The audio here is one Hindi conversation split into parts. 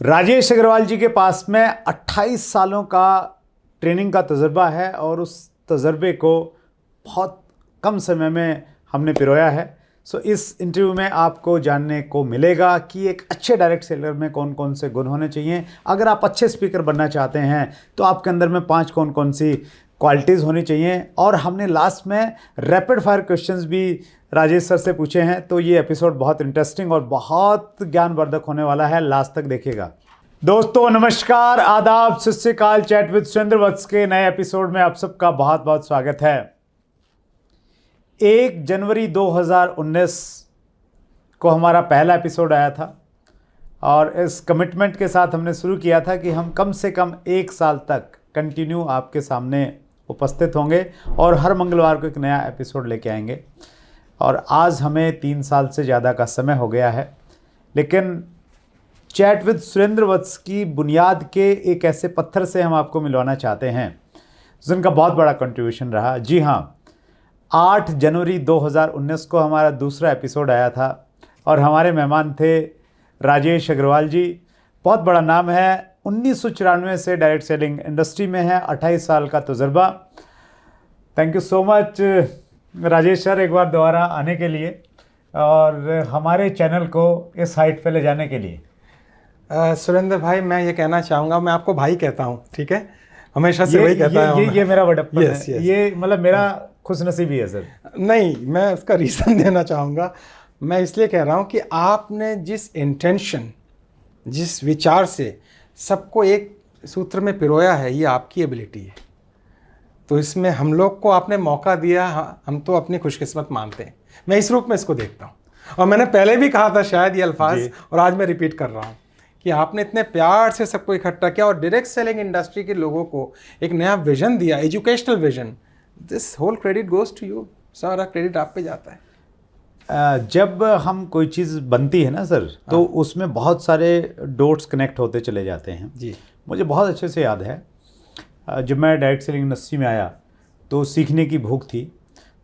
राजेश अग्रवाल जी के पास में 28 सालों का ट्रेनिंग का तजुर्बा है और उस तजुर्बे को बहुत कम समय में हमने पिरोया है। सो इस इंटरव्यू में आपको जानने को मिलेगा कि एक अच्छे डायरेक्ट सेलर में कौन कौन से गुण होने चाहिए। अगर आप अच्छे स्पीकर बनना चाहते हैं तो आपके अंदर में 5 कौन कौन सी क्वालिटीज़ होनी चाहिए। और हमने लास्ट में रैपिड फायर क्वेश्चंस भी राजेश सर से पूछे हैं। तो ये एपिसोड बहुत इंटरेस्टिंग और बहुत ज्ञानवर्धक होने वाला है, लास्ट तक देखिएगा। दोस्तों नमस्कार, आदाब, सत श्री अकाल। चैट विद सुरेंद्र वत्स के नए एपिसोड में आप सबका बहुत बहुत स्वागत है। 1 जनवरी 2019 को हमारा पहला एपिसोड आया था और इस कमिटमेंट के साथ हमने शुरू किया था कि हम कम से कम 1 साल तक कंटिन्यू आपके सामने उपस्थित होंगे और हर मंगलवार को एक नया एपिसोड लेके आएंगे। और आज हमें 3 साल से ज़्यादा का समय हो गया है, लेकिन चैट विद सुरेंद्र वत्स की बुनियाद के एक ऐसे पत्थर से हम आपको मिलवाना चाहते हैं जिनका बहुत बड़ा कंट्रीब्यूशन रहा। जी हाँ, 8 जनवरी 2019 को हमारा दूसरा एपिसोड आया था और हमारे मेहमान थे राजेश अग्रवाल जी। बहुत बड़ा नाम है, 1994 से डायरेक्ट सेलिंग इंडस्ट्री में है, 28 साल का तजुर्बा। Thank you so much Rajesh sir एक बार दोबारा आने के लिए और हमारे चैनल को इस हाइट पे ले जाने के लिए। सुरेंद्र भाई, मैं ये कहना चाहूँगा, मैं आपको भाई कहता हूँ, ठीक है, हमेशा से वही कहता हूँ। ये मेरा बड़प्पन है। ये मतलब मेरा खुशनसीबी है सर। नहीं, मैं उसका रीज़न देना चाहूँगा। मैं इसलिए कह रहा हूँ कि आपने जिस इंटेंशन, जिस विचार से सबको एक सूत्र में पिरोया है, ये आपकी एबिलिटी है। तो इसमें हम लोग को आपने मौका दिया, हम तो अपनी खुशकिस्मत मानते हैं। मैं इस रूप में इसको देखता हूँ और मैंने पहले भी कहा था शायद ये अल्फाज, और आज मैं रिपीट कर रहा हूँ कि आपने इतने प्यार से सबको इकट्ठा किया और डायरेक्ट सेलिंग इंडस्ट्री के लोगों को एक नया विजन दिया, educational vision. This whole credit goes to you. सारा क्रेडिट आप पे जाता है। जब हम कोई चीज़ बनती है ना सर, तो उसमें बहुत सारे डॉट्स कनेक्ट होते चले जाते हैं। जी, मुझे बहुत अच्छे से याद है, जब मैं डायरेक्ट सेलिंग इंडस्ट्री में आया तो सीखने की भूख थी।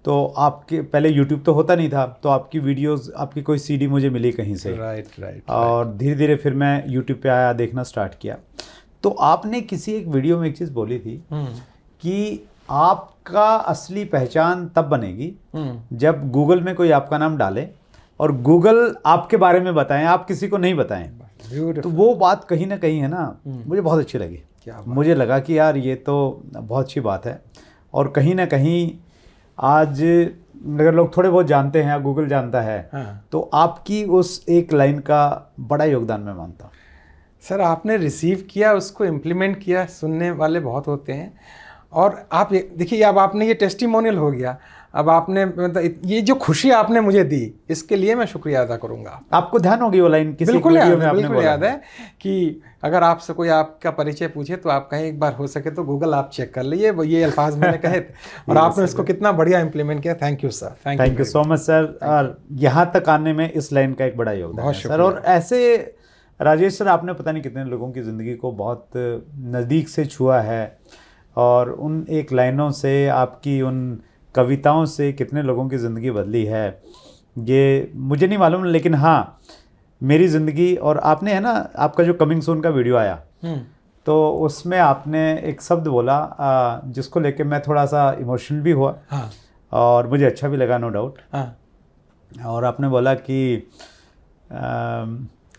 तो आपके पहले यूट्यूब तो होता नहीं था, तो आपकी वीडियोस, आपकी कोई सीडी मुझे मिली कहीं से। राइट। और धीरे धीरे फिर मैं यूट्यूब पे आया, देखना स्टार्ट किया। तो आपने किसी एक वीडियो में एक चीज़ बोली थी कि आपका असली पहचान तब बनेगी जब गूगल में कोई आपका नाम डाले और गूगल आपके बारे में बताएं, आप किसी को नहीं बताएं। तो वो बात कहीं ना कहीं है ना, मुझे बहुत अच्छी लगी। मुझे लगा कि यार ये तो बहुत अच्छी बात है। और कहीं ना कहीं आज अगर लोग थोड़े बहुत जानते हैं या गूगल जानता है, तो आपकी उस एक लाइन का बड़ा योगदान मैं मानता हूँ। सर, आपने रिसीव किया, उसको इम्प्लीमेंट किया, सुनने वाले बहुत होते हैं। और आप देखिए, अब आपने ये टेस्टिमोनियल हो गया। अब आपने मतलब ये जो खुशी आपने मुझे दी, इसके लिए मैं शुक्रिया अदा करूंगा। आपको ध्यान होगी वो लाइन किसी बिल्कुल वीडियो में आपने बिल्कुल बोला याद है कि अगर आपसे कोई आपका परिचय पूछे तो आप कहें एक बार हो सके तो गूगल आप चेक कर लीजिए। ये अल्फाज मैंने कहे थे और आपने इसको कितना बढ़िया इंप्लीमेंट किया। Thank you sir, thank you so much sir. और यहाँ तक आने में इस लाइन का एक बड़ा योगदान है सर। और ऐसे राजेश सर, आपने पता नहीं कितने लोगों की ज़िंदगी को बहुत नज़दीक से छुआ है और उन एक लाइनों से, आपकी उन कविताओं से कितने लोगों की ज़िंदगी बदली है, ये मुझे नहीं मालूम। लेकिन हाँ, मेरी ज़िंदगी। और आपने है ना, आपका जो कमिंग सून का वीडियो आया तो उसमें आपने एक शब्द बोला जिसको लेके मैं थोड़ा सा इमोशनल भी हुआ। और मुझे अच्छा भी लगा, नो डाउट। और आपने बोला कि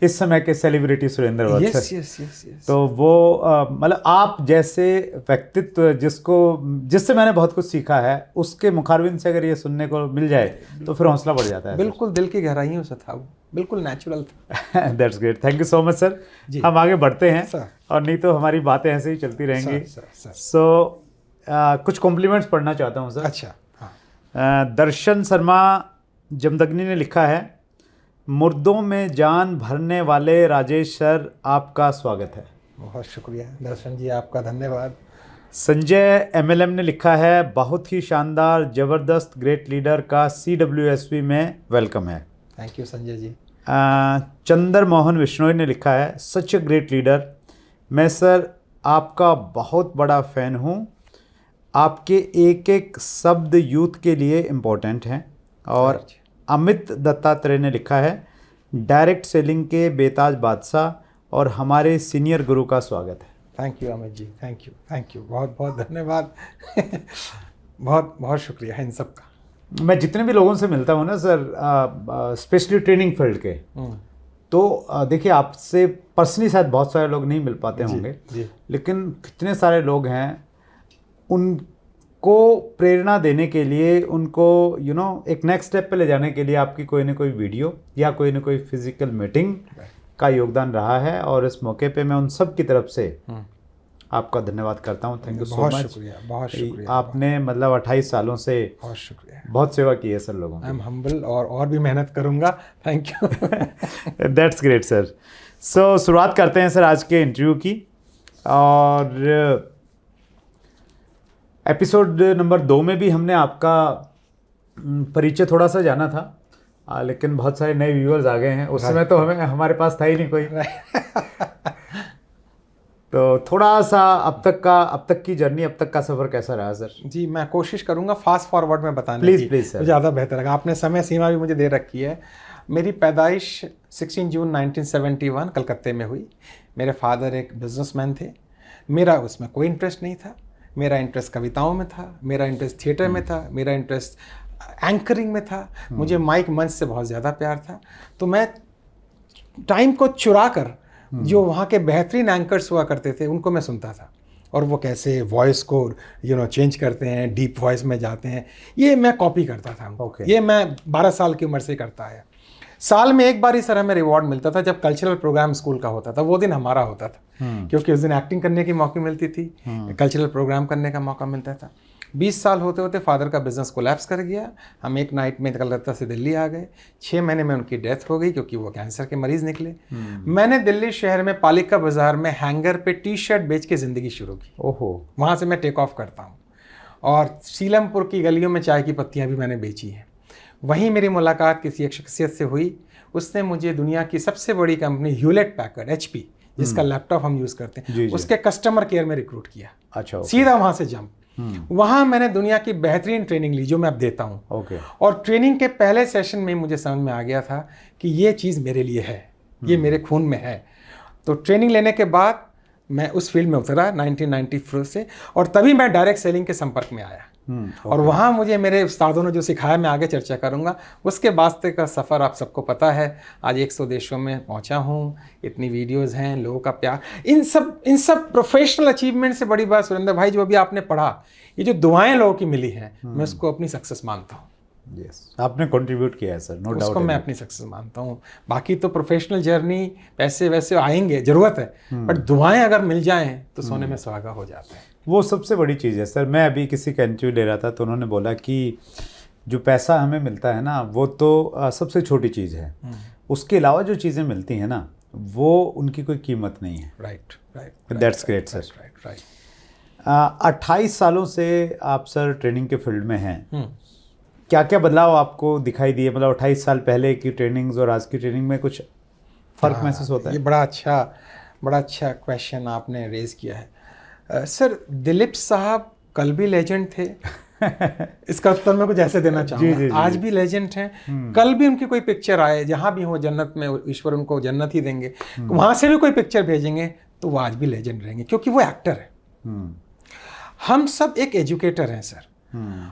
इस समय के सेलिब्रिटी सुरेंद्र वत्स। यस। तो वो मतलब आप जैसे व्यक्तित्व जिससे मैंने बहुत कुछ सीखा है, उसके मुखारबिन से अगर ये सुनने को मिल जाए तो फिर हौसला बढ़ जाता है। बिल्कुल दिल की गहराइयों से था वो, बिल्कुल नेचुरल था। That's great, thank you so much sir. हम आगे बढ़ते हैं और नहीं तो हमारी बातें ऐसे ही चलती रहेंगी। सो कुछ कॉम्प्लीमेंट्स पढ़ना चाहता हूँ सर। अच्छा। दर्शन शर्मा जमदग्नी ने लिखा है, मुर्दों में जान भरने वाले राजेश सर, आपका स्वागत है। बहुत शुक्रिया दर्शन जी, आपका धन्यवाद। संजय MLM ने लिखा है, बहुत ही शानदार, ज़बरदस्त, ग्रेट लीडर का CWSV में वेलकम है। Thank you Sanjay ji. चंद्र मोहन विश्नोई ने लिखा है, सच ए ग्रेट लीडर, मैं सर आपका बहुत बड़ा फ़ैन हूँ, आपके एक एक शब्द यूथ के लिए इम्पोर्टेंट हैं। और अमित दत्तात्रेय ने लिखा है, डायरेक्ट सेलिंग के बेताज बादशाह और हमारे सीनियर गुरु का स्वागत है। Thank you Amit ji, thank you, बहुत बहुत धन्यवाद। बहुत बहुत शुक्रिया इन सब का। मैं जितने भी लोगों से मिलता हूँ ना सर, स्पेशली ट्रेनिंग फील्ड के, तो देखिए आपसे पर्सनली शायद बहुत सारे लोग नहीं मिल पाते होंगे, लेकिन कितने सारे लोग हैं, उनको प्रेरणा देने के लिए, उनको एक नेक्स्ट स्टेप पे ले जाने के लिए आपकी कोई ना कोई वीडियो या कोई ना कोई फिजिकल मीटिंग का योगदान रहा है। और इस मौके पे मैं उन सब की तरफ से आपका धन्यवाद करता हूँ। Thank you so much. बहुत शुक्रिया। आपने मतलब 28 सालों से बहुत शुक्रिया, बहुत सेवा की है सर लोगों की। आई एम हम्बल और भी मेहनत करूँगा। Thank you. That's great sir. So शुरुआत करते हैं सर आज के इंटरव्यू की। और एपिसोड नंबर 2 में भी हमने आपका परिचय थोड़ा सा जाना था, लेकिन बहुत सारे नए व्यूअर्स आ गए हैं। उस समय तो हमारे पास था ही नहीं कोई। तो थोड़ा सा अब तक की जर्नी, अब तक का सफ़र कैसा रहा सर? जी, मैं कोशिश करूंगा फास्ट फॉरवर्ड में बताने की। प्लीज़ सर, ज़्यादा बेहतर लगा। आपने समय सीमा भी मुझे दे रखी है। मेरी पैदाइश 16 जून 1971 कलकत्ते में हुई। मेरे फादर एक बिजनेसमैन थे। मेरा उसमें कोई इंटरेस्ट नहीं था। मेरा इंटरेस्ट कविताओं में था, मेरा इंटरेस्ट थिएटर में था, मेरा इंटरेस्ट एंकरिंग में था। मुझे माइक मंच से बहुत ज़्यादा प्यार था। तो मैं टाइम को चुरा कर जो वहाँ के बेहतरीन एंकर्स हुआ करते थे उनको मैं सुनता था, और वो कैसे वॉइस को चेंज करते हैं, डीप वॉइस में जाते हैं, ये मैं कॉपी करता था। ये मैं 12 साल की उम्र से करता है। साल में एक बार ही सर हमें रिवॉर्ड मिलता था जब कल्चरल प्रोग्राम स्कूल का होता था। वो दिन हमारा होता था, क्योंकि उस दिन एक्टिंग करने की मौका मिलती थी, कल्चरल प्रोग्राम करने का मौका मिलता था। 20 साल होते होते फादर का बिजनेस कोलैप्स कर गया। हम एक नाइट में कलकत्ता से दिल्ली आ गए। 6 महीने में उनकी डेथ हो गई, क्योंकि वो कैंसर के मरीज निकले। मैंने दिल्ली शहर में पालिका बाजार में हैंगर पे टी शर्ट बेच के ज़िंदगी शुरू की। ओहो, वहाँ से मैं टेक ऑफ करता हूँ। और सीलमपुर की गलियों में चाय की पत्तियाँ भी मैंने बेची हैं। वहीं मेरी मुलाकात किसी एक शख्सियत से हुई। उसने मुझे दुनिया की सबसे बड़ी कंपनी ह्यूलेट पैकर्ड HP, जिसका लैपटॉप हम यूज़ करते हैं, उसके कस्टमर केयर में रिक्रूट किया। अच्छा, सीधा वहाँ से जंप। वहाँ मैंने दुनिया की बेहतरीन ट्रेनिंग ली जो मैं अब देता हूँ। और ट्रेनिंग के पहले सेशन में मुझे समझ में आ गया था कि ये चीज़ मेरे लिए है, ये मेरे खून में है। तो ट्रेनिंग लेने के बाद मैं उस फील्ड में उतरा 1994 से, और तभी मैं डायरेक्ट सेलिंग के संपर्क में आया। और वहाँ मुझे मेरे उस्तादों ने जो सिखाया, मैं आगे चर्चा करूँगा। उसके वास्ते का सफ़र आप सबको पता है। आज 100 देशों में पहुँचा हूँ, इतनी वीडियोस हैं, लोगों का प्यार, इन सब प्रोफेशनल अचीवमेंट से बड़ी बात सुरेंद्र भाई, जो अभी आपने पढ़ा, ये जो दुआएं लोगों की मिली हैं, मैं उसको अपनी सक्सेस मानता हूँ। आपने कंट्रीब्यूट किया है सर, नो डाउट। उसको मैं अपनी सक्सेस मानता हूँ। बाकी तो प्रोफेशनल जर्नी, पैसे वैसे आएंगे, ज़रूरत है, बट दुआएं अगर मिल जाएं तो सोने में सुहागा हो जाता है। वो सबसे बड़ी चीज़ है सर। मैं अभी किसी का इंटरव्यू ले रहा था, तो उन्होंने बोला कि जो पैसा हमें मिलता है ना, वो तो सबसे छोटी चीज़ है, उसके अलावा जो चीज़ें मिलती हैं ना, वो उनकी कोई कीमत नहीं है। Right, that's great sir. 28 सालों से आप सर ट्रेनिंग के फील्ड में हैं। क्या क्या बदलाव आपको दिखाई दिए? मतलब 28 साल पहले की ट्रेनिंग्स और आज की ट्रेनिंग में कुछ फ़र्क महसूस होता है? ये बड़ा अच्छा क्वेश्चन आपने रेज किया है। सर, दिलीप साहब कल भी लेजेंड थे। इसका उत्तर मैं कुछ ऐसे देना चाहूँगा। आज भी लेजेंड हैं। कल भी उनकी कोई पिक्चर आए, जहाँ भी हो जन्नत में, ईश्वर उनको जन्नत ही देंगे, वहाँ से भी कोई पिक्चर भेजेंगे तो वो आज भी लेजेंड रहेंगे, क्योंकि वो एक्टर है। हम सब एक एजुकेटर हैं सर,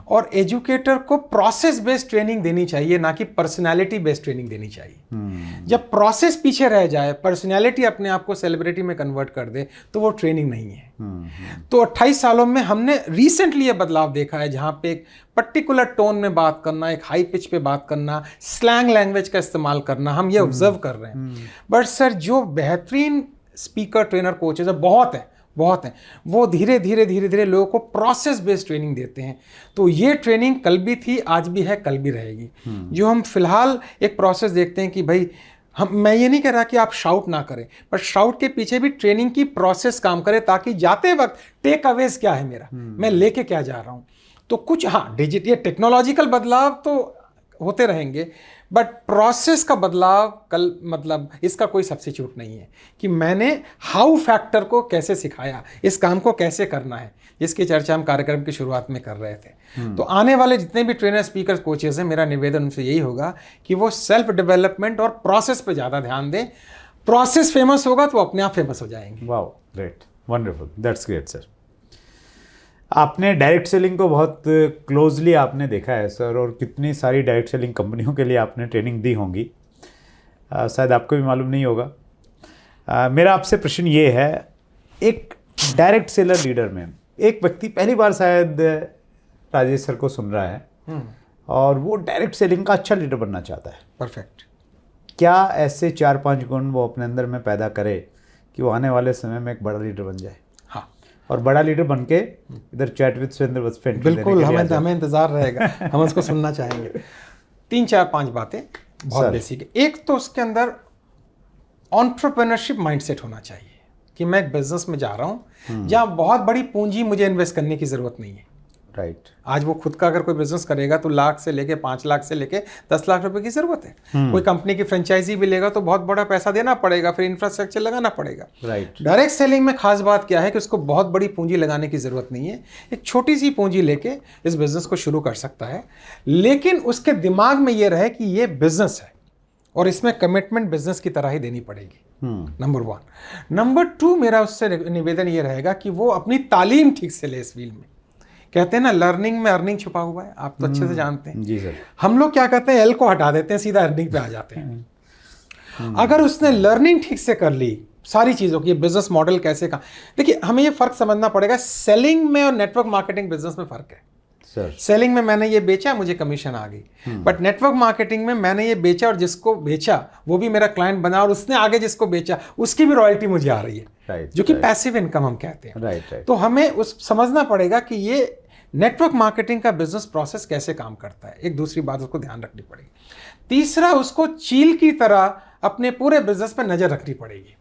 और एजुकेटर को प्रोसेस बेस्ड ट्रेनिंग देनी चाहिए, ना कि पर्सनालिटी बेस्ड ट्रेनिंग देनी चाहिए। जब प्रोसेस पीछे रह जाए, पर्सनालिटी अपने आप को सेलिब्रिटी में कन्वर्ट कर दे, तो वो ट्रेनिंग नहीं है। तो 28 सालों में हमने रिसेंटली ये बदलाव देखा है, जहाँ पे एक पर्टिकुलर टोन में बात करना, एक हाई पिच पे बात करना, स्लैंग लैंग्वेज का इस्तेमाल करना, हम ये ऑब्जर्व कर रहे हैं। बट सर, जो बेहतरीन स्पीकर ट्रेनर कोचेज बहुत हैं, वो धीरे धीरे लोगों को प्रोसेस बेस्ड ट्रेनिंग देते हैं। तो ये ट्रेनिंग कल भी थी, आज भी है, कल भी रहेगी। जो हम फिलहाल एक प्रोसेस देखते हैं कि भाई, मैं ये नहीं कह रहा कि आप शाउट ना करें, पर शाउट के पीछे भी ट्रेनिंग की प्रोसेस काम करे, ताकि जाते वक्त टेक अवेज क्या है मेरा, मैं लेके क्या जा रहा हूँ। तो कुछ ये टेक्नोलॉजिकल बदलाव तो होते रहेंगे, बट प्रोसेस का बदलाव मतलब इसका कोई सब्स्टिट्यूट नहीं है। कि मैंने हाउ फैक्टर को कैसे सिखाया, इस काम को कैसे करना है, जिसकी चर्चा हम कार्यक्रम की शुरुआत में कर रहे थे। तो आने वाले जितने भी ट्रेनर, स्पीकर, कोचेस हैं, मेरा निवेदन उनसे यही होगा कि वो सेल्फ डेवलपमेंट और प्रोसेस पे ज़्यादा ध्यान दें। प्रोसेस फेमस होगा तो अपने आप फेमस हो जाएंगे। Wow, great, wonderful, that's great sir. आपने डायरेक्ट सेलिंग को बहुत क्लोजली आपने देखा है सर, और कितनी सारी डायरेक्ट सेलिंग कंपनियों के लिए आपने ट्रेनिंग दी होंगी, शायद आपको भी मालूम नहीं होगा। मेरा आपसे प्रश्न ये है, एक डायरेक्ट सेलर लीडर में एक व्यक्ति पहली बार शायद राजेश सर को सुन रहा है और वो डायरेक्ट सेलिंग का अच्छा लीडर बनना चाहता है। परफेक्ट। क्या ऐसे 4-5 गुण वो अपने अंदर में पैदा करे कि वो आने वाले समय में एक बड़ा लीडर बन जाए? हाँ, और बड़ा लीडर बन के इधर चैट विद सुरेंद्र बस बिल्कुल, हमें इंतजार रहेगा, हम उसको सुनना चाहेंगे। 3-4-5 बातें बहुत बेसिक है। एक तो उसके अंदर एंटरप्रेन्योरशिप माइंडसेट होना चाहिए कि मैं एक बिजनेस में जा रहा हूँ जहाँ बहुत बड़ी पूंजी मुझे इन्वेस्ट करने की जरूरत नहीं है। राइट। आज वो खुद का अगर कोई बिजनेस करेगा तो लाख से लेके 5 लाख से लेके 10 लाख रुपए की जरूरत है। कोई कंपनी की फ्रेंचाइजी भी लेगा तो बहुत बड़ा पैसा देना पड़ेगा, फिर इंफ्रास्ट्रक्चर लगाना पड़ेगा। राइट। डायरेक्ट सेलिंग में खास बात क्या है कि उसको बहुत बड़ी पूंजी लगाने की जरूरत नहीं है, एक छोटी सी पूंजी लेके इस बिजनेस को शुरू कर सकता है, लेकिन उसके दिमाग में ये रहे कि ये बिजनेस है और इसमें कमिटमेंट बिजनेस की तरह ही देनी पड़ेगी। नंबर 1। नंबर 2, मेरा उससे निवेदन ये रहेगा कि वो अपनी तालीम ठीक से ले इस फील्ड में। कहते हैं ना, लर्निंग में अर्निंग छुपा हुआ है, आप तो अच्छे से जानते हैं। जी सर। हम लोग क्या करते हैं, एल को हटा देते हैं, सीधा अर्निंग पे आ जाते हैं। अगर उसने लर्निंग ठीक से कर ली सारी चीज़ों की, बिजनेस मॉडल कैसे का, देखिए हमें ये फ़र्क समझना पड़ेगा, सेलिंग में और नेटवर्क मार्केटिंग बिजनेस में फ़र्क है। सेलिंग में मैंने ये बेचा, मुझे कमीशन आ गई, बट नेटवर्क मार्केटिंग में मैंने ये बेचा और जिसको बेचा वो भी मेरा क्लाइंट बना और उसने आगे जिसको बेचा उसकी भी रॉयल्टी मुझे आ रही है, जो कि पैसिव इनकम हम कहते हैं। तो हमें उस समझना पड़ेगा कि ये नेटवर्क मार्केटिंग का बिजनेस प्रोसेस कैसे काम करता है। एक दूसरी बात उसको ध्यान रखनी पड़ेगी। तीसरा, उसको चील की तरह अपने पूरे बिजनेस पर नजर रखनी पड़ेगी।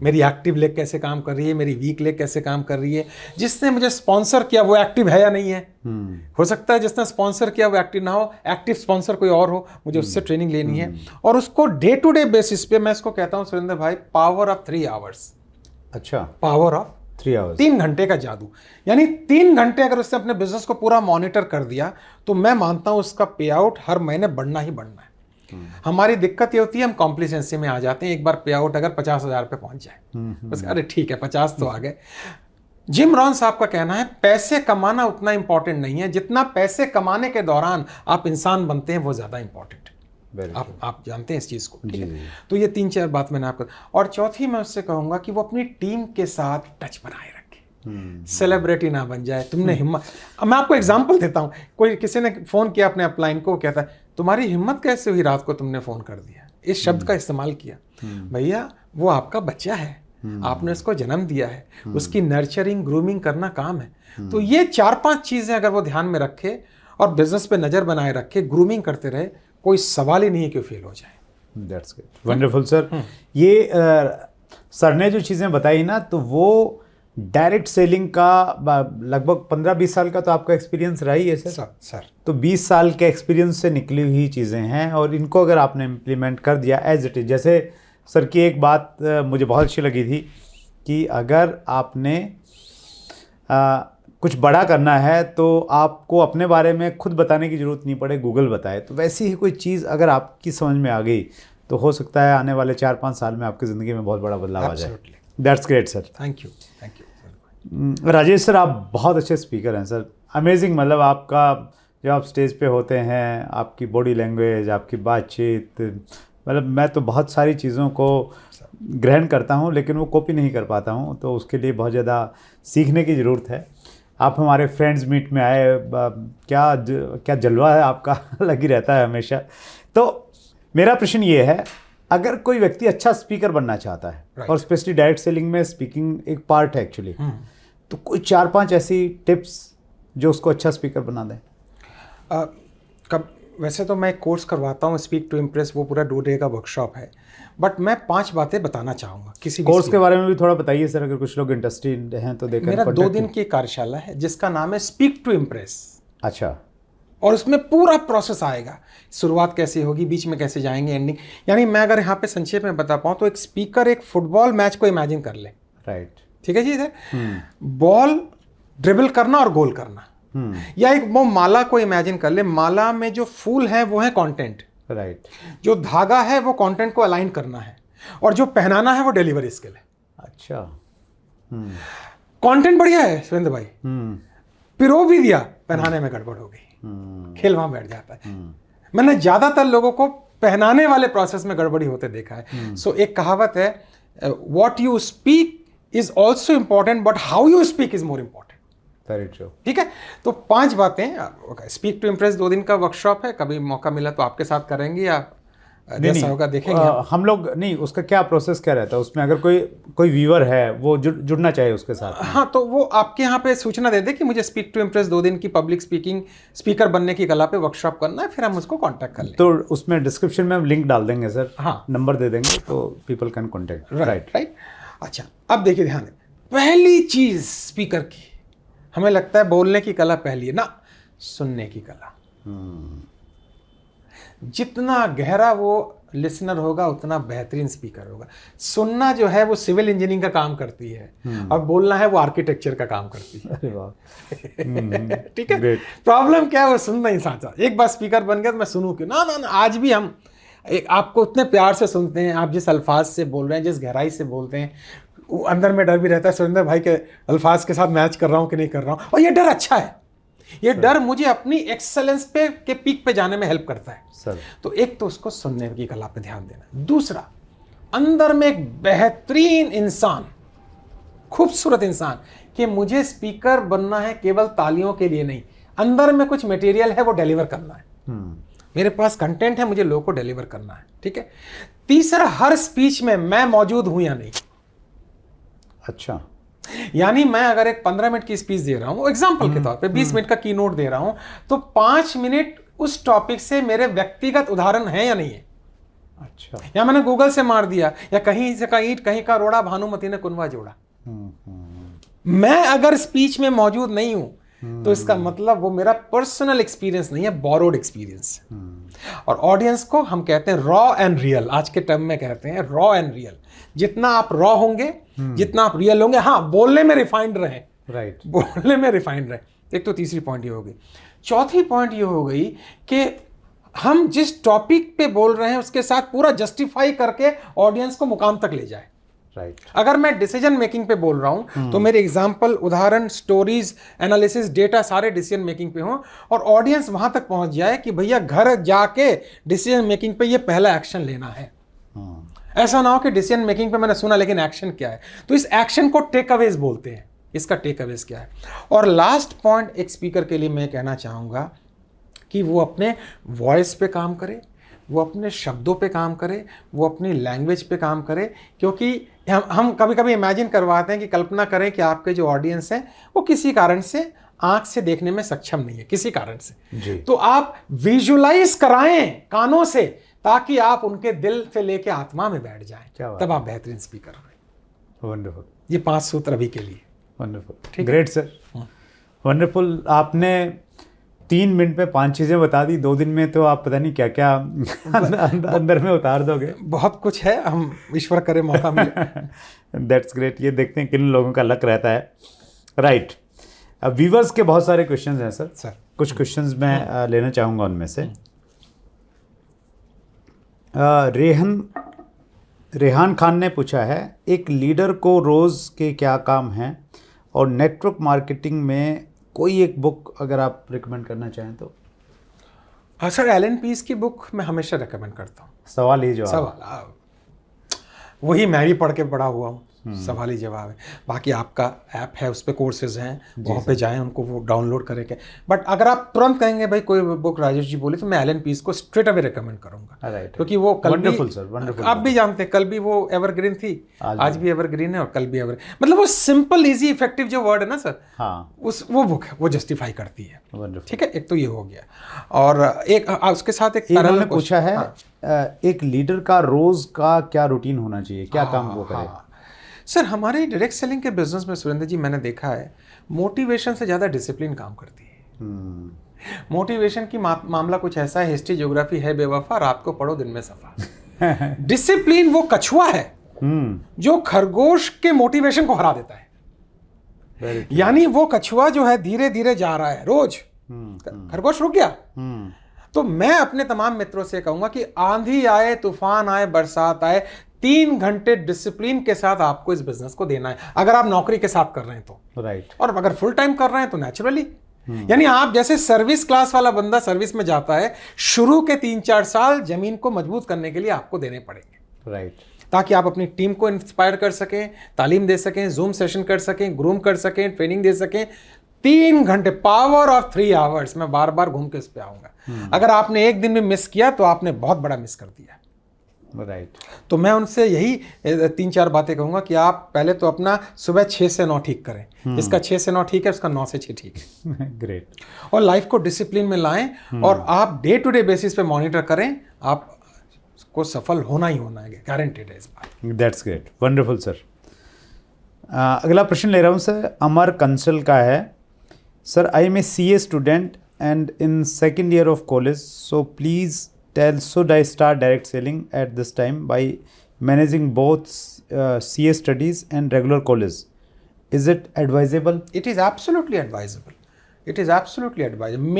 मेरी एक्टिव लेग कैसे काम कर रही है, मेरी वीक लेग कैसे काम कर रही है, जिसने मुझे स्पॉन्सर किया वो एक्टिव है या नहीं है। हो सकता है जिसने स्पॉन्सर किया वो एक्टिव ना हो, एक्टिव स्पॉन्सर कोई और हो, मुझे उससे ट्रेनिंग लेनी है। और उसको डे टू डे बेसिस पे मैं इसको कहता हूँ सुरेंद्र भाई, पावर ऑफ 3 आवर्स। अच्छा, पावर ऑफ 3 आवर्स, 3 घंटे का जादू। यानी 3 घंटे अगर उसने अपने बिजनेस को पूरा मॉनिटर कर दिया तो मैं मानता हूं उसका पे आउट हर महीने बढ़ना ही बढ़ना है। हमारी दिक्कत ये होती है, हम कॉम्प्लिसेंसी में आ जाते हैं। एक बार पे आउट अगर 50,000 पे पहुंच जाए बस, अरे ठीक है 50 तो आ गए। जिम रॉन साहब का कहना है, पैसे कमाना उतना इंपॉर्टेंट नहीं है जितना पैसे कमाने के दौरान आप इंसान बनते हैं वो ज्यादा इंपॉर्टेंट है। आप जानते हैं इस चीज को, ठीक है। तो ये 3-4 बात मैंने आपको, और चौथी मैं उससे कहूंगा कि वो अपनी टीम के साथ टच बनाए रखे, सेलिब्रिटी ना बन जाए। तुमने हिम्मत, मैं आपको एग्जांपल देता हूँ। कोई किसी ने फोन किया अपने अपलाइन को, कहता है तुम्हारी हिम्मत कैसे हुई, रात को तुमने फोन कर दिया, इस शब्द का इस्तेमाल किया। भैया वो आपका बच्चा है, आपने उसको जन्म दिया है, उसकी नर्चरिंग ग्रूमिंग करना काम है। तो ये 4-5 चीजें अगर वो ध्यान में रखे और बिजनेस पे नजर बनाए रखे, ग्रूमिंग करते रहे, कोई सवाल ही नहीं है कि फेल हो जाए। That's good, wonderful sir. ये सर ने जो चीज़ें बताई ना, तो वो डायरेक्ट सेलिंग का लगभग 15-20 साल का तो आपका एक्सपीरियंस रहा ही है सर। तो 20 साल के एक्सपीरियंस से निकली हुई चीज़ें हैं और इनको अगर आपने इम्प्लीमेंट कर दिया एज इट इज़। जैसे सर की एक बात मुझे बहुत अच्छी लगी थी कि अगर आपने कुछ बड़ा करना है तो आपको अपने बारे में खुद बताने की ज़रूरत नहीं पड़े, गूगल बताए। तो वैसी ही कोई चीज़ अगर आपकी समझ में आ गई तो हो सकता है आने वाले 4-5 साल में आपकी ज़िंदगी में बहुत बड़ा बदलाव आ जाए। That's great sir, thank you. Rajesh sir, आप बहुत अच्छे स्पीकर हैं सर, अमेजिंग। मतलब आपका जब आप स्टेज पे होते हैं, आपकी बॉडी लैंग्वेज, आपकी बातचीत, मतलब मैं तो बहुत सारी चीज़ों को ग्रहण करता हूँ लेकिन वो कॉपी नहीं कर पाता हूँ, तो उसके लिए बहुत ज़्यादा सीखने की ज़रूरत है। आप हमारे फ्रेंड्स मीट में आए, क्या जलवा है आपका लगी रहता है हमेशा। तो मेरा प्रश्न ये है, अगर कोई व्यक्ति अच्छा स्पीकर बनना चाहता है और स्पेशली डायरेक्ट सेलिंग में स्पीकिंग एक पार्ट है एक्चुअली, तो कोई 4-5 ऐसी टिप्स जो उसको अच्छा स्पीकर बना दें। वैसे तो मैं एक कोर्स करवाता हूँ, स्पीक टू इम्प्रेस, वो पूरा 2 डे का वर्कशॉप है, बट मैं 5 बातें बताना चाहूँगा। किसी कोर्स के बारे में भी थोड़ा बताइए सर, अगर कुछ लोग इंटरेस्टेड हैं तो देखें। मेरा 2 दिन की कार्यशाला है जिसका नाम है स्पीक टू इम्प्रेस। अच्छा। और उसमें पूरा प्रोसेस आएगा, शुरुआत कैसे होगी, बीच में कैसे जाएंगे, एंडिंग। यानी मैं अगर यहाँ पे संक्षेप में बता पाऊँ तो एक स्पीकर एक फुटबॉल मैच को इमेजिन कर ले। राइट, ठीक है जी सर। बॉल ड्रिबल करना और गोल करना, या एक वो माला को इमेजिन कर ले, माला में जो फूल है वो है कंटेंट, राइट, जो धागा है वो कंटेंट को अलाइन करना है, और जो पहनाना है वो डिलीवरी स्किल है। अच्छा। कंटेंट बढ़िया है सुरेंद्र भाई, पिरो भी दिया, पहनाने में गड़बड़ हो गई, खेल वहां बैठ जाता है। मैंने ज्यादातर लोगों को पहनाने वाले प्रोसेस में गड़बड़ी होते देखा है। सो एक कहावत है, what you speak is also important but how you speak is more important. Very true. ठीक है, तो 5 बातें। स्पीक टू इम्प्रेस 2 दिन का वर्कशॉप है, कभी मौका मिला तो आपके साथ करेंगे या जैसा होगा देखेंगे। हम लोग नहीं, उसका क्या प्रोसेस क्या रहता है उसमें, अगर कोई व्यूअर है वो जुड़ना चाहे उसके साथ? हाँ, तो वो आपके यहाँ पे सूचना दे दे कि मुझे स्पीक टू इम्प्रेस 2 दिन की पब्लिक स्पीकिंग स्पीकर बनने की कला पे वर्कशॉप करना है, फिर हम उसको कांटेक्ट कर लेंगे। तो उसमें डिस्क्रिप्शन में हम लिंक डाल देंगे सर। हाँ, नंबर दे देंगे तो पीपल कैन कॉन्टेक्ट। राइट। अच्छा, अब देखिए ध्यान है, पहली चीज स्पीकर की, हमें लगता है बोलने की कला पहली है ना, सुनने की कला। जितना गहरा वो लिसनर होगा उतना बेहतरीन स्पीकर होगा। सुनना जो है वो सिविल इंजीनियरिंग का काम करती है, और बोलना है वो आर्किटेक्चर का काम करती है। अरे वाह। ठीक है, प्रॉब्लम क्या है, वो सुनना ही साचा। एक बार स्पीकर बन गया तो मैं सुनूं क्यों? ना, आज भी हम आपको उतने प्यार से सुनते हैं, आप जिस अल्फाज से बोल रहे हैं, जिस गहराई से बोलते हैं, अंदर में डर भी रहता है सुरेंद्र भाई के अल्फाज के साथ मैच कर रहा हूँ कि नहीं कर रहा हूँ। और ये डर अच्छा है, ये डर मुझे अपनी एक्सेलेंस पे के पीक पे जाने में हेल्प करता है सर। तो एक तो उसको सुनने की कला पे ध्यान देना। दूसरा, अंदर में एक बेहतरीन इंसान, खूबसूरत इंसान, कि मुझे स्पीकर बनना है केवल तालियों के लिए नहीं, अंदर में कुछ मटेरियल है वो डिलीवर करना है। मेरे पास कंटेंट है, मुझे लोगों को डिलीवर करना है। ठीक है। तीसरा, हर स्पीच में मैं मौजूद हूं या नहीं। अच्छा, यानी मैं अगर एक 15 मिनट की स्पीच दे रहा हूं, एग्जांपल के तौर पे 20 मिनट का की नोट दे रहा हूं, तो 5 मिनट उस टॉपिक से मेरे व्यक्तिगत उदाहरण है या नहीं है। अच्छा, या मैंने गूगल से मार दिया, या कहीं से का ईंट कहीं का रोड़ा, भानुमति ने कुनवा जोड़ा। मैं अगर स्पीच में मौजूद नहीं हूं तो इसका मतलब वो मेरा पर्सनल एक्सपीरियंस नहीं है, बोरोड एक्सपीरियंस। और ऑडियंस को हम कहते हैं रॉ एंड रियल, आज के टर्म में कहते हैं रॉ एंड रियल। जितना आप रॉ होंगे, जितना आप रियल होंगे, हाँ बोलने में रिफाइंड रहे, राइट, बोलने में रिफाइंड रहे। एक तो तीसरी पॉइंट ये हो गई। चौथी पॉइंट ये हो गई कि हम जिस टॉपिक पे बोल रहे हैं उसके साथ पूरा जस्टिफाई करके ऑडियंस को मुकाम तक ले जाए। राइट। अगर मैं डिसीजन मेकिंग पे बोल रहा हूं तो मेरे एग्जांपल, उदाहरण, स्टोरीज, एनालिसिस, डेटा सारे डिसीजन मेकिंग पे हों, और ऑडियंस वहां तक पहुंच जाए कि भैया घर जाके डिसीजन मेकिंग पे ये पहला एक्शन लेना है। ऐसा ना हो कि डिसीजन मेकिंग पे मैंने सुना लेकिन एक्शन क्या है। तो इस एक्शन को टेक अवेज बोलते हैं। इसका टेक अवेज क्या है? और लास्ट पॉइंट एक स्पीकर के लिए मैं कहना चाहूंगा कि वो अपने वॉइस पे काम करे, वो अपने शब्दों पे काम करे, वो अपनी लैंग्वेज पे काम करे। क्योंकि हम कभी कभी इमेजिन करवाते हैं कि कल्पना करें कि आपके जो ऑडियंस है वो किसी कारण से आंख से देखने में सक्षम नहीं है, किसी कारण से जी। तो आप विजुलाइज कराएं कानों से, ताकि आप उनके दिल से लेके आत्मा में बैठ जाएं, तब आप बेहतरीन स्पीकर होंगे। वंडरफुल। ये 5 सूत्र अभी के लिए। Wonderful, great sir, wonderful. आपने 3 मिनट में 5 चीज़ें बता दी, 2 दिन में तो आप पता नहीं क्या क्या अंदर में उतार दोगे। बहुत कुछ है, हम ईश्वर करे मौका मिले। That's great. ये देखते हैं किन लोगों का लक रहता है। राइट। अब व्यूवर्स के बहुत सारे क्वेश्चंस हैं सर। कुछ क्वेश्चंस मैं लेना चाहूँगा उनमें से। रेहान खान ने पूछा है, एक लीडर को रोज़ के क्या काम हैं, और नेटवर्क मार्केटिंग में कोई एक बुक अगर आप रिकमेंड करना चाहें तो। सर, एलन पीस की बुक मैं हमेशा रिकमेंड करता हूँ। सवाल ही जवाब। सवाल वही मैं भी पढ़ के बड़ा हुआ हूँ, सवाल ही जवाब है। बाकी आपका ऐप है, उस पर कोर्सेज हैं, वहाँ पे जाएं, उनको वो डाउनलोड करें। बट अगर आप तुरंत कहेंगे भाई कोई बुक राजेश जी बोले, तो मैं एलन पीस को स्ट्रेट अवे रिकमेंड करूंगा। क्योंकि वो कल भी, आप भी जानते हैं, कल भी वो एवरग्रीन थी, आज भी एवरग्रीन है, और कल भी एवर, मतलब वो सिंपल इजी इफेक्टिव जो वर्ड है ना सर, हाँ, वो बुक है, वो जस्टिफाई करती है। ठीक है, एक तो ये हो गया। और एक उसके साथ एक उन्होंने पूछा है, एक लीडर का रोज का क्या रूटीन होना चाहिए, क्या काम वो करे? सर, हमारे डायरेक्ट सेलिंग के बिजनेस में सुरेंद्र जी मैंने देखा है, मोटिवेशन से ज़्यादा डिसिप्लिन काम करती है। मोटिवेशन की मामला कुछ ऐसा है, हिस्ट्री ज्योग्राफी है बेवफा, रात को पढ़ो दिन में सफा। डिसिप्लिन वो कछुआ है जो खरगोश के मोटिवेशन को हरा देता है। यानी वो कछुआ जो है धीरे धीरे जा रहा है, रोज खरगोश रुक गया। तो मैं अपने तमाम मित्रों से कहूंगा कि आंधी आए, तूफान आए, बरसात आए, 3 घंटे डिसिप्लिन के साथ आपको इस बिजनेस को देना है, अगर आप नौकरी के साथ कर रहे हैं तो। राइट। और अगर फुल टाइम कर रहे हैं तो नेचुरली, यानी आप जैसे सर्विस क्लास वाला बंदा सर्विस में जाता है, शुरू के 3-4 साल जमीन को मजबूत करने के लिए आपको देने पड़ेंगे। राइट। ताकि आप अपनी टीम को इंस्पायर कर सकें, तालीम दे सकें, जूम सेशन कर सकें, ग्रूम कर सकें, ट्रेनिंग दे सकें। 3 घंटे, पावर ऑफ 3 आवर्स, मैं बार बार घूम के इस पे आऊंगा। अगर आपने एक दिन में मिस किया तो आपने बहुत बड़ा मिस कर दिया। राइट। तो मैं उनसे यही 3-4 बातें कहूंगा कि आप पहले तो अपना सुबह 6 से 9 ठीक करें। इसका 6 से 9 ठीक है, उसका 9 से 6 ठीक है। ग्रेट। और लाइफ को डिसिप्लिन में लाएं और आप डे टू डे बेसिस पे मॉनिटर करें, आपको सफल होना ही होना है, गारंटेड है इस बात। That's great, wonderful sir. अगला प्रश्न ले रहा हूँ सर, अमर कंसल का है। Sir, I am a CA student and in second year of college, so please tell, should I start direct selling at this time by managing both CA studies and regular college? Is it advisable? It is absolutely advisable. It is absolutely advisable.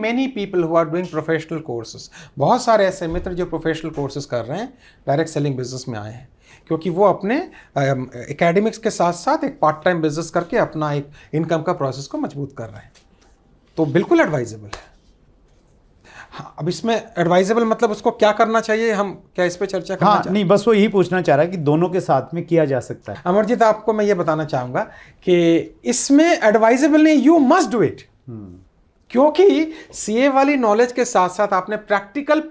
Many people who are doing professional courses, बहुत सारे ऐसे मित्र जो प्रोफेशनल कोर्सेज कर रहे हैं, डायरेक्ट सेलिंग बिजनेस में आए हैं, क्योंकि वो अपने एकेडमिक्स के साथ साथ एक पार्ट टाइम बिजनेस करके अपना एक इनकम का प्रोसेस को मजबूत कर रहे हैं। तो बिल्कुल एडवाइजेबल है। हाँ, अब इसमें एडवाइजेबल मतलब उसको क्या करना चाहिए, हम क्या इस पे चर्चा करना नहीं, बस वो यही पूछना चाह रहा है कि दोनों के साथ में किया जा सकता है। अमरजीत, आपको मैं ये बताना चाहूँगा कि इसमें एडवाइजेबल नहीं, यू मस्ट डू इट। क्योंकि CA वाली नॉलेज के साथ साथ आपने प्रैक्टिकल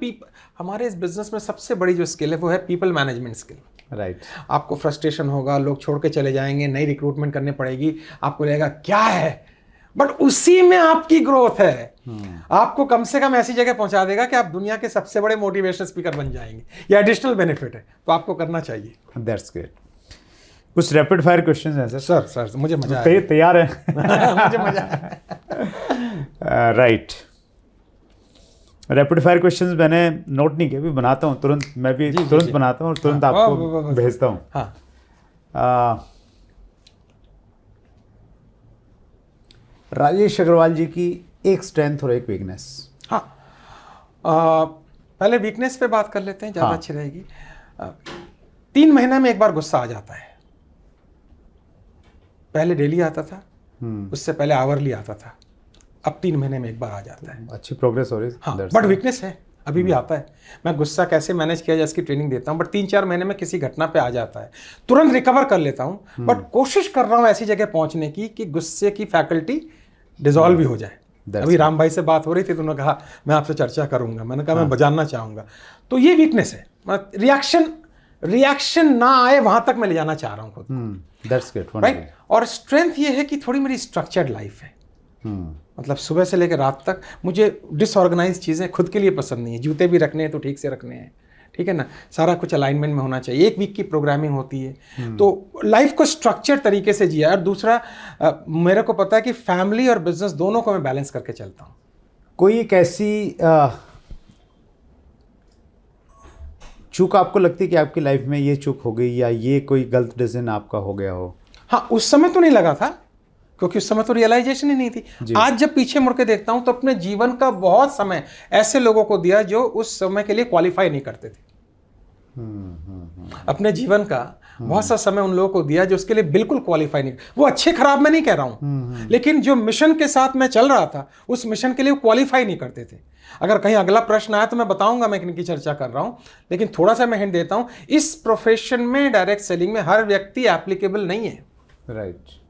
हमारे इस बिजनेस में सबसे बड़ी जो स्किल है वो है पीपल मैनेजमेंट स्किल। राइट। आपको फ्रस्ट्रेशन होगा, लोग छोड़ के चले जाएंगे, नई रिक्रूटमेंट करनी पड़ेगी, आपको लगेगा क्या है, बट उसी में आपकी ग्रोथ है। आपको कम से कम ऐसी जगह पहुंचा देगा कि आप दुनिया के सबसे बड़े मोटिवेशनल स्पीकर बन जाएंगे। ये एडिशनल बेनिफिट है, तो आपको करना चाहिए। That's great. कुछ रैपिड फायर क्वेश्चंस हैं सर? सर मुझे मजा आया। तैयार है? मुझे मजा आया। राइट। रैपिड फायर क्वेश्चंस मैंने नोट नहीं किए, भी बनाता हूँ तुरंत, मैं भी तुरंत बनाता हूँ और तुरंत आपको भेजता हूँ। हाँ। राजेश अग्रवाल जी की एक स्ट्रेंथ और एक वीकनेस। हाँ, पहले वीकनेस पे बात कर लेते हैं, ज़्यादा हाँ। अच्छी रहेगी। 3 महीने में एक बार गुस्सा आ जाता है। पहले डेली आता था, उससे पहले आवरली आता था, अब 3 महीने में एक बार आ जाता है। अच्छी प्रोग्रेस हो रही है। हाँ, बट वीकनेस है, अभी भी आता है। मैं गुस्सा कैसे मैनेज किया जाए इसकी ट्रेनिंग देता हूँ, बट 3-4 महीने में किसी घटना पे आ जाता है, तुरंत रिकवर कर लेता हूँ, बट कोशिश कर रहा हूँ ऐसी जगह पहुँचने की कि गुस्से की फैकल्टी डिजॉल्व भी हो जाए। अभी राम भाई से बात हो रही थी तो उन्होंने कहा मैं आपसे चर्चा करूंगा, मैंने कहा मैं जानना चाहूंगा। तो ये वीकनेस है, रिएक्शन ना आए वहां तक मैं ले जाना चाह रहा हूँ खुद को। That's good, right. और स्ट्रेंथ ये है कि थोड़ी मेरी स्ट्रक्चर्ड लाइफ है। मतलब सुबह से लेकर रात तक मुझे डिसऑर्गेनाइज चीज़ें खुद के लिए पसंद नहीं है। जूते भी रखने हैं तो ठीक से रखने हैं, ठीक है ना, सारा कुछ अलाइनमेंट में होना चाहिए। 1 वीक की प्रोग्रामिंग होती है, तो लाइफ को स्ट्रक्चर तरीके से जिया। और दूसरा, मेरे को पता है कि फैमिली और बिजनेस दोनों को मैं बैलेंस करके चलता हूँ। कोई एक ऐसी चूक आपको लगती है कि आपकी लाइफ में ये चूक हो गई, या ये कोई गलत डिसीजन आपका हो गया हो? हाँ, उस समय तो नहीं लगा था, क्योंकि उस समय तो रियलाइजेशन ही नहीं थी। आज जब पीछे मुड़ के देखता हूं तो अपने जीवन का बहुत समय ऐसे लोगों को दिया जो उस समय के लिए क्वालिफाई नहीं करते थे। अपने जीवन का बहुत सा समय उन लोगों को दिया जो उसके लिए बिल्कुल क्वालिफाई नहीं। वो अच्छे खराब मैं नहीं कह रहा हूं, लेकिन जो मिशन के साथ मैं चल रहा था उस मिशन के लिए क्वालिफाई नहीं करते थे। अगर कहीं अगला प्रश्न आया तो मैं बताऊंगा मैं किनकी चर्चा कर रहा हूं, लेकिन थोड़ा सा मैं हिंट देता हूं, इस प्रोफेशन में, डायरेक्ट सेलिंग में, हर व्यक्ति एप्लीकेबल नहीं है। राइट।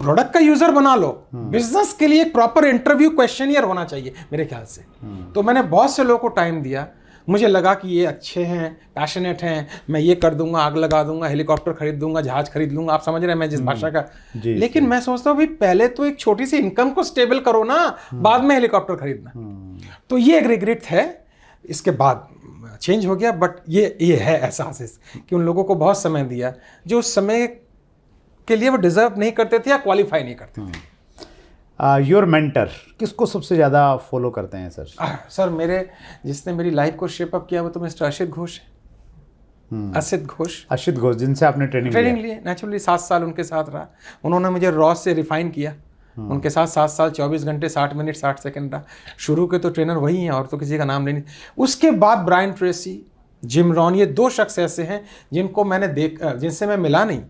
प्रोडक्ट का यूजर बना लो, बिजनेस के लिए एक प्रॉपर इंटरव्यू क्वेश्चनियर होना चाहिए मेरे ख्याल से। तो मैंने बहुत से लोगों को टाइम दिया, मुझे लगा कि ये अच्छे हैं, पैशनेट हैं, मैं ये कर दूंगा, आग लगा दूंगा, हेलीकॉप्टर खरीद दूंगा, जहाज खरीद लूंगा, आप समझ रहे हैं मैं जिस भाषा का। लेकिन मैं सोचता हूँ भाई पहले तो एक छोटी सी इनकम को स्टेबल करो ना, बाद में हेलीकॉप्टर खरीदना। तो ये एक रिग्रेट है, इसके बाद चेंज हो गया। बट ये है एहसास कि उन लोगों को बहुत समय दिया जो उस समय के लिए वो डिजर्व नहीं करते थे या क्वालिफाई नहीं करते थे। योर मेंटर किसको सबसे ज़्यादा फॉलो करते हैं सर? सर जिसने मेरी लाइफ को शेप अप किया वो तो मिस्टर असित घोष है। असित घोष जिनसे आपने ट्रेनिंग लिए। नेचुरली 7 साल उनके साथ रहा। उन्होंने मुझे रॉ से रिफाइन किया। उनके साथ 7 साल 24 घंटे 60 मिनट 60 सेकंड रहा। शुरू के तो ट्रेनर वही हैं और तो किसी का नाम नहीं। उसके बाद ब्रायन ट्रेसी, जिम रॉन, ये 2 शख्स ऐसे हैं जिनको मैंने जिनसे मैं मिला नहीं,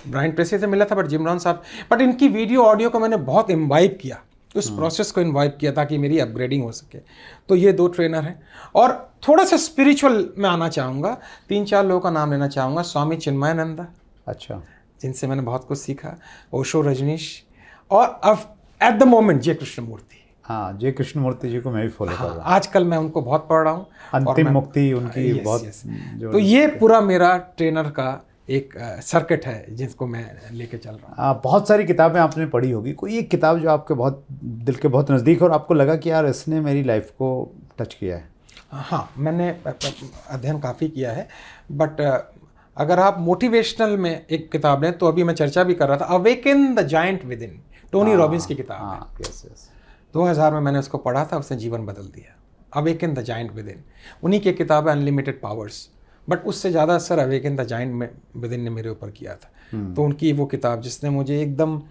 ब्रायन ट्रेसी से मिला था, बट जिम रॉन साहब, बट इनकी वीडियो ऑडियो को मैंने बहुत इम्बाइब किया, उस प्रोसेस को इन्वाइब किया ताकि मेरी अपग्रेडिंग हो सके। तो ये 2 ट्रेनर हैं। और थोड़ा सा स्पिरिचुअल में आना चाहूँगा, 3-4 लोगों का नाम लेना चाहूँगा। स्वामी चिन्मयानंदा, अच्छा, जिनसे मैंने बहुत कुछ सीखा, ओशो रजनीश, और अब एट द मोमेंट जे कृष्णमूर्ति। हाँ, जे कृष्णमूर्ति जी को मैं भी फॉलो कर रहा हूँ। आजकल मैं उनको बहुत पढ़ रहा हूँ। अंतिम मुक्ति उनकी बहुत तो ये पूरा मेरा ट्रेनर का एक सर्किट है जिसको मैं लेके चल रहा हूँ। बहुत सारी किताबें आपने पढ़ी होगी, कोई एक किताब जो आपके बहुत दिल के बहुत नज़दीक और आपको लगा कि यार इसने मेरी लाइफ को टच किया है? हाँ, मैंने अध्ययन काफ़ी किया है, बट अगर आप मोटिवेशनल में एक किताब लें तो अभी मैं चर्चा भी कर रहा था, awaken the giant with in, Tony Robbins की किताब है। 2000 में मैंने उसको पढ़ा था, उसने जीवन बदल दिया। Awaken the giant with in, उन्हीं की किताब है अनलिमिटेड पावर्स, बट उससे ज़्यादा असर awaken the giant with in ने मेरे ऊपर किया था। तो उनकी वो किताब जिसने मुझे एकदम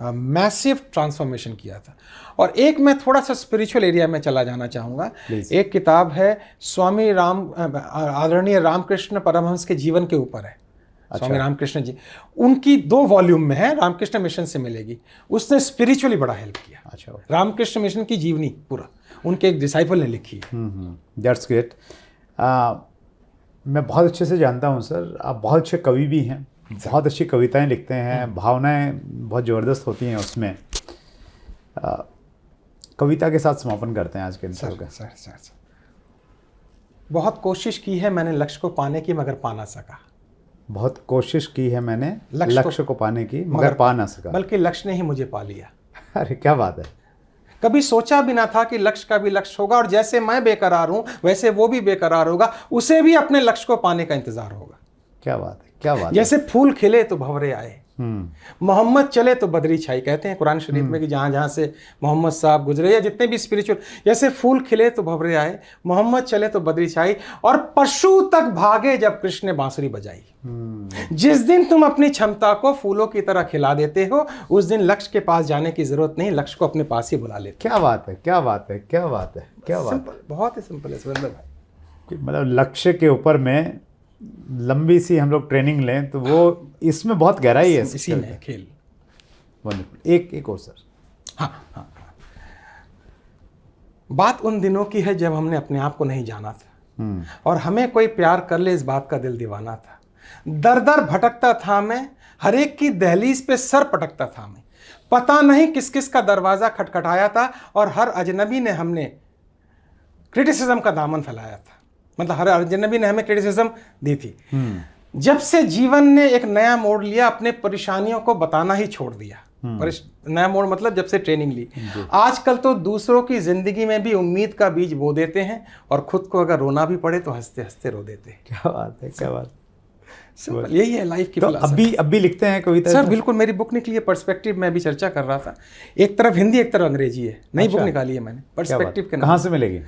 मैसिव ट्रांसफॉर्मेशन किया था। और एक मैं थोड़ा सा स्पिरिचुअल एरिया में चला जाना चाहूँगा। एक किताब है स्वामी आदरणीय रामकृष्ण परमहंस के जीवन के ऊपर है। अच्छा। स्वामी रामकृष्ण जी, उनकी 2 वॉल्यूम में है, रामकृष्ण मिशन से मिलेगी। उसने स्पिरिचुअली बड़ा हेल्प किया। अच्छा, रामकृष्ण मिशन की जीवनी पूरा उनके एक डिसाइपल ने लिखी है। That's great. मैं बहुत अच्छे से जानता हूँ सर, आप बहुत अच्छे कवि भी हैं, बहुत अच्छी कविताएं लिखते हैं, भावनाएं बहुत ज़बरदस्त होती हैं उसमें। कविता के साथ समापन करते हैं आज के इंटरव्यू का। सर, बहुत कोशिश की है मैंने लक्ष्य को पाने की, मगर पा ना सका। बहुत कोशिश की है मैंने लक्ष्य को पाने की, मगर पा ना सका। बल्कि लक्ष्य ने ही मुझे पा लिया। अरे क्या बात है। कभी सोचा भी ना था कि लक्ष्य का भी लक्ष्य होगा, और जैसे मैं बेकरार हूं वैसे वो भी बेकरार होगा, उसे भी अपने लक्ष्य को पाने का इंतजार होगा। क्या बात है, क्या बात है। जैसे फूल खिले तो भंवरे आए, मोहम्मद चले तो बदरी छाई, कहते हैं कुरान शरीफ में कि जहाँ जहाँ से मोहम्मद साहब गुजरे या जितने भी स्पिरिचुअल, जैसे फूल खिले तो भंवरे आए, मोहम्मद चले तो बदरी छाई, और पशु तक भागे जब कृष्ण ने बांसुरी बजाई। जिस दिन तुम अपनी क्षमता को फूलों की तरह खिला देते हो, उस दिन लक्ष्य के पास जाने की जरूरत नहीं, लक्ष्य को अपने पास ही बुला लेते। क्या बात है, क्या बात है, क्या बात है, क्या बात है। बहुत ही सिंपल है सुरेंद्र भाई। मतलब लक्ष्य के ऊपर में लंबी सी हम लोग ट्रेनिंग लें तो वो इसमें बहुत गहराई है, इसी में खेल। वंडरफुल। एक और सर। हाँ। बात उन दिनों की है जब हमने अपने आप को नहीं जाना था, और हमें कोई प्यार कर ले इस बात का दिल दीवाना था। दर दर भटकता था मैं, हर एक की दहलीज पे सर पटकता था मैं, पता नहीं किस किस का दरवाजा खटखटाया था, और हर अजनबी ने हमने क्रिटिसिज्म का दामन फैलाया था। मतलब हर अजनबी ने हमें क्रिटिसिज्म दी थी। जब से जीवन ने एक नया मोड़ लिया, अपने परेशानियों को बताना ही छोड़ दिया। नया मोड़ मतलब जब से ट्रेनिंग ली, आजकल तो दूसरों की जिंदगी में भी उम्मीद का बीज बो देते हैं, और खुद को अगर रोना भी पड़े तो हंसते हंसते रो देते हैं। क्या बात है, क्या बात। सिंपल यही है लाइफ की। तो अभी लिखते हैं कविता? सर बिल्कुल, मेरी बुक निकली है पर्सपेक्टिव, में अभी चर्चा कर रहा था। एक तरफ हिंदी एक तरफ अंग्रेजी है, नई बुक निकाली है मैंने पर्सपेक्टिव के नाम। कहाँ से मिलेगी?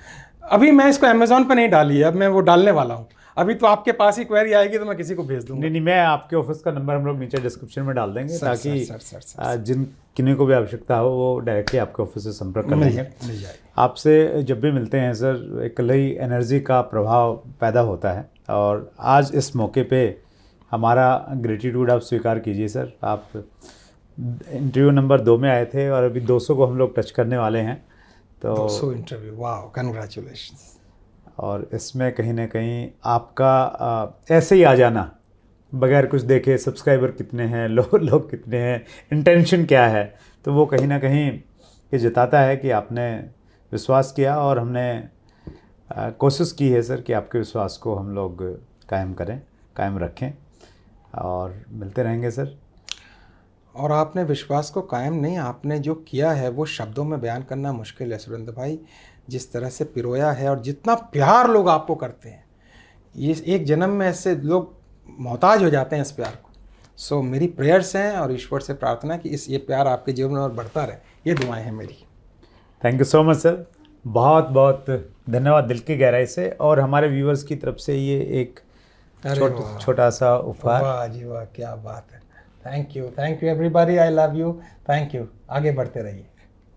अभी मैं इसको अमेजोन पे नहीं डाली है, अब मैं वो डालने वाला हूँ। अभी तो आपके पास ही क्वेरी आएगी तो मैं किसी को भेज दूंगा। नहीं, मैं आपके ऑफिस का नंबर हम लोग नीचे डिस्क्रिप्शन में डाल देंगे, ताकि जिन किन्हीं को भी आवश्यकता हो वो डायरेक्टली आपके ऑफिस से संपर्क कर लेंगे। आपसे जब भी मिलते हैं सर, एक नई एनर्जी का प्रभाव पैदा होता है, और आज इस मौके पे हमारा ग्रेटिट्यूड आप स्वीकार कीजिए सर। आप इंटरव्यू नंबर 2 में आए थे, और अभी 200 को हम लोग टच करने वाले हैं। तो 200 इंटरव्यू, वाह, कंग्रेचुलेशंस। और इसमें कहीं ना कहीं आपका ऐसे ही आ जाना, बगैर कुछ देखे सब्सक्राइबर कितने हैं, लोग कितने हैं, इंटेंशन क्या है, तो वो कहीं ना कहीं ये जताता है कि आपने विश्वास किया, और हमने कोशिश की है सर कि आपके विश्वास को हम लोग कायम रखें, और मिलते रहेंगे सर। और आपने विश्वास को कायम नहीं, आपने जो किया है वो शब्दों में बयान करना मुश्किल है सुरेंद्र भाई। जिस तरह से पिरोया है, और जितना प्यार लोग आपको करते हैं, ये एक जन्म में ऐसे लोग मोहताज हो जाते हैं इस प्यार को। सो मेरी प्रेयर्स हैं, और ईश्वर से प्रार्थना कि ये प्यार आपके जीवन में और बढ़ता रहे, ये दुआएं हैं मेरी। Thank you so much sir, बहुत बहुत धन्यवाद दिल की गहराई से। और हमारे व्यूअर्स की तरफ से ये एक छोटा सा उपहार। वाह जी वाह, क्या बात है। Thank you everybody, I love you, thank you. आगे बढ़ते रहिए।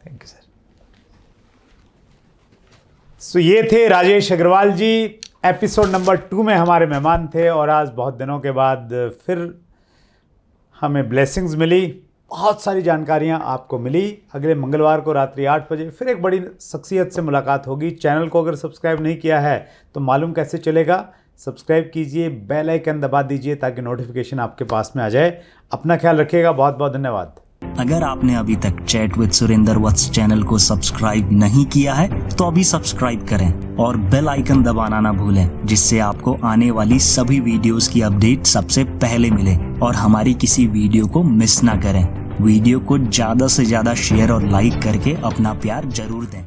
Thank you sir. सो ये थे राजेश अग्रवाल जी, एपिसोड नंबर 2 में हमारे मेहमान थे और आज बहुत दिनों के बाद फिर हमें ब्लेसिंग्स मिली, बहुत सारी जानकारियां आपको मिली। अगले मंगलवार को रात्रि 8 बजे फिर एक बड़ी शख्सियत से मुलाकात होगी। चैनल को अगर सब्सक्राइब नहीं किया है तो मालूम कैसे चलेगा, सब्सक्राइब कीजिए, बेल आइकन दबा दीजिए ताकि नोटिफिकेशन आपके पास में आ जाए। अपना ख्याल रखिएगा, बहुत बहुत धन्यवाद। अगर आपने अभी तक chat with Surendra Vats channel को सब्सक्राइब नहीं किया है तो अभी सब्सक्राइब करें और बेल आइकन दबाना ना भूलें, जिससे आपको आने वाली सभी वीडियोस की अपडेट सबसे पहले मिले और हमारी किसी वीडियो को मिस ना करें। वीडियो को ज्यादा से ज्यादा शेयर और लाइक करके अपना प्यार जरूर दें।